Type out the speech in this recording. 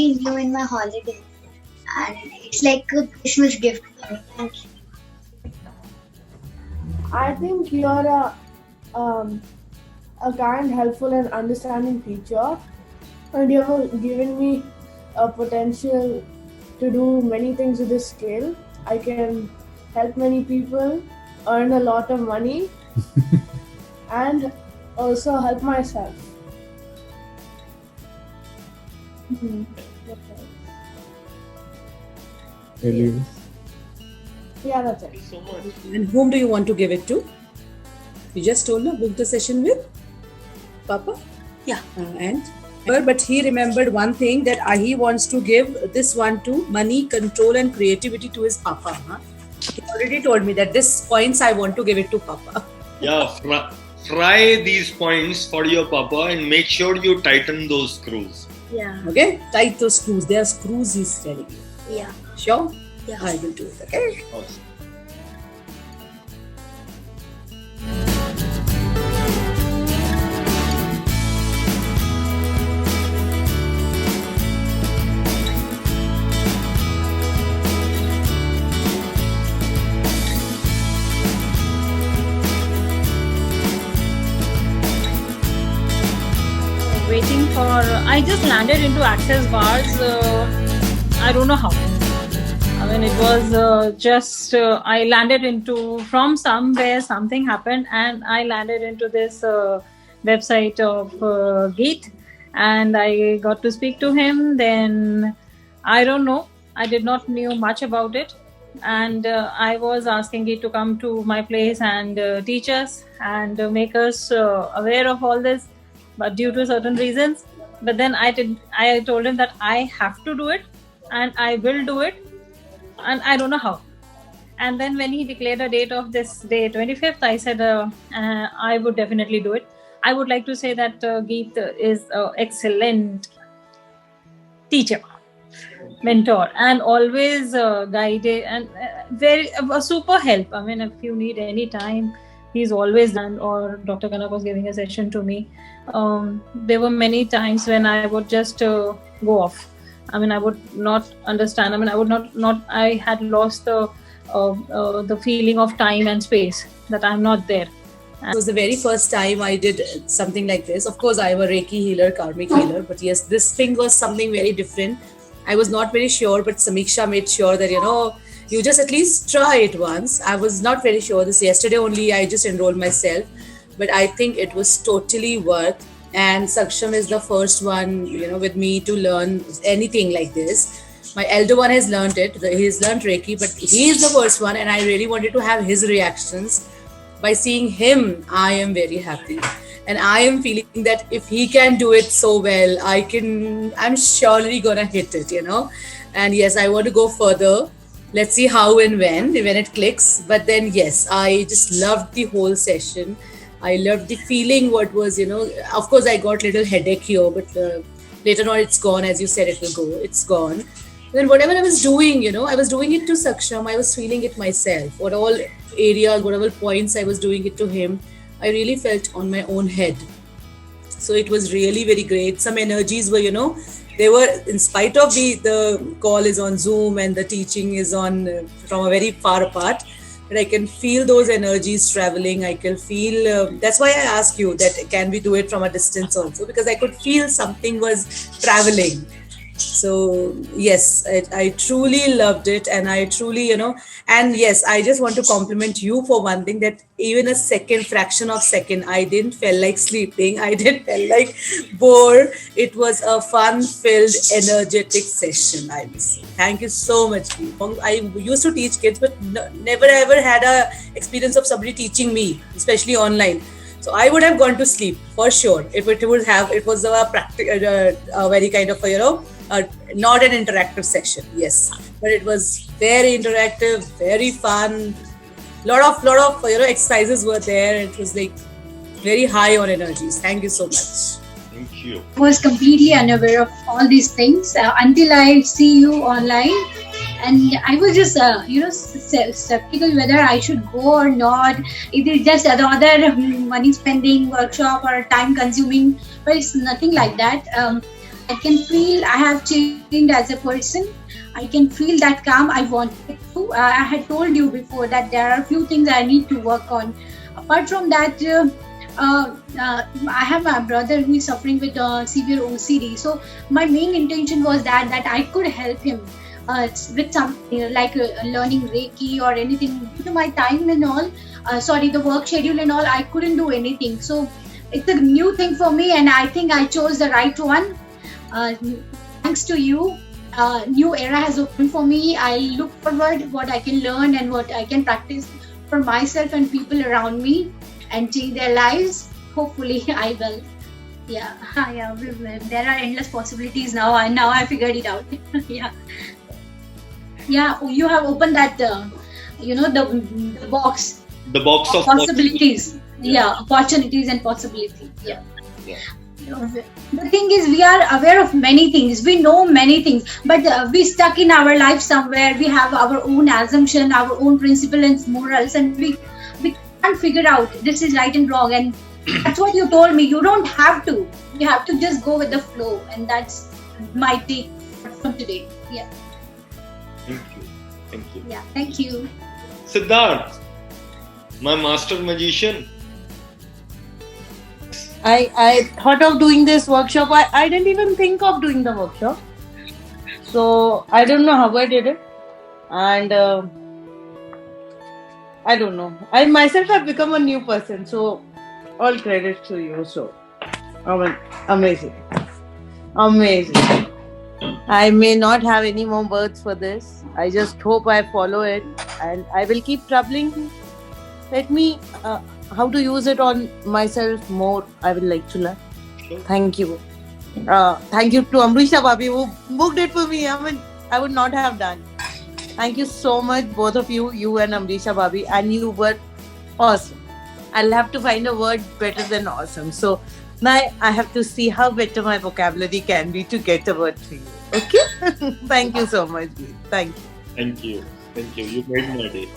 very new in my holidays, and it's like a Christmas gift for me. Thank you. I think you're a kind, helpful, and understanding teacher, and you have given me a potential to do many things with this skill. I can help many people, earn a lot of money, and also help myself. That's right. Really? Yeah, that's it. Thank you so much. And whom do you want to give it to? You just told me, book the session with Papa? Yeah. But he remembered one thing, that he wants to give this one to money, control and creativity to his Papa. Huh? He already told me that this points I want to give it to Papa. Yeah, fry these points for your Papa and make sure you tighten those screws. Yeah. Okay? Tight those screws. There are screws, he's telling you. Yeah. Sure? Yeah. I will do it. Okay? Awesome. Waiting for. I just landed into access bars. I don't know how. I mean, it was just. I landed into from somewhere. Something happened, and I landed into this website of Gate, and I got to speak to him. Then I don't know. I did not knew much about it, and I was asking Gate to come to my place and teach us and make us aware of all this. But due to certain reasons, but then I told him that I have to do it and I will do it, and I don't know how. And then when he declared a date of this day, 25th, I said I would definitely do it. I would like to say that Geet is an excellent teacher, mentor, and always guided and very a super help. I mean, if you need any time, he's always done. Or Dr. Kanak was giving a session to me. There were many times when I would just go off. I mean, I would not understand. I mean, I would not. I had lost the feeling of time and space, that I'm not there. It was the very first time I did something like this. Of course, I am a Reiki healer, karmic healer, but yes, this thing was something very different. I was not very sure, but Samiksha made sure that, you just at least try it once. I was not very sure. This yesterday only I just enrolled myself, but I think it was totally worth. And Saksham is the first one, with me to learn anything like this. My elder one has learned it. He's learned Reiki, but he is the first one, and I really wanted to have his reactions. By seeing him, I am very happy. And I am feeling that if he can do it so well, I'm surely gonna hit it, And yes, I want to go further. Let's see how and when it clicks. But then, yes, I just loved the whole session. I loved the feeling what was, of course, I got a little headache here, but later on it's gone. As you said, it will go. It's gone. Then whatever I was doing, I was doing it to Saksham. I was feeling it myself. What all areas, whatever points I was doing it to him, I really felt on my own head. So it was really very great. Some energies were, they were, in spite of the call is on Zoom and the teaching is on from a very far apart, but I can feel those energies traveling. I can feel, that's why I asked you that can we do it from a distance also, because I could feel something was traveling. So yes, I truly loved it, and I truly, and yes, I just want to compliment you for one thing, that even a fraction of second, I didn't feel like sleeping. I didn't feel like bored. It was a fun-filled, energetic session, I would say. Thank you so much. I used to teach kids, but never ever had a experience of somebody teaching me, especially online. So I would have gone to sleep for sure if it was a practical, very kind of not an interactive session. Yes, but it was very interactive, very fun. Lot of exercises were there. It was like very high on energies. Thank you so much. Thank you. I was completely unaware of all these things until I see you online. And I was just, skeptical whether I should go or not. It is just another money spending workshop or time consuming, but it's nothing like that. I can feel I have changed as a person. I can feel that calm I wanted to. I had told you before that there are a few things I need to work on. Apart from that, I have my brother who is suffering with severe OCD. So my main intention was that I could help him with something like learning Reiki or anything. Due to my time and all, the work schedule and all, I couldn't do anything. So it's a new thing for me, and I think I chose the right one. Thanks to you, new era has opened for me. I look forward what I can learn and what I can practice for myself and people around me and change their lives. Hopefully, I will. Yeah, yeah. There are endless possibilities now. Now I figured it out. Yeah, yeah. You have opened that. The box. The box of possibilities. Yeah, opportunities and possibilities. Yeah. The thing is, we are aware of many things. We know many things, but we stuck in our life somewhere. We have our own assumption, our own principle and morals, and we can't figure out this is right and wrong. And that's what you told me. You don't have to. You have to just go with the flow, and that's my take from today. Yeah. Thank you. Thank you. Yeah. Thank you. Siddharth, my master magician. I thought of doing this workshop. I didn't even think of doing the workshop. So I don't know how I did it. And I don't know. I myself have become a new person. So all credit to you. So amazing. Amazing. I may not have any more words for this. I just hope I follow it. And I will keep troubling. Let me... how to use it on myself more, I would like to learn. Sure. Thank you. Thank you to Amrisha Bhabhi who booked it for me. I would not have done. Thank you so much, both of you and Amrisha Bhabhi, and you were awesome. I'll have to find a word better than awesome. So now I have to see how better my vocabulary can be to get a word for you. Okay? Thank you so much. Thank you. Thank you. Thank you. You made my day.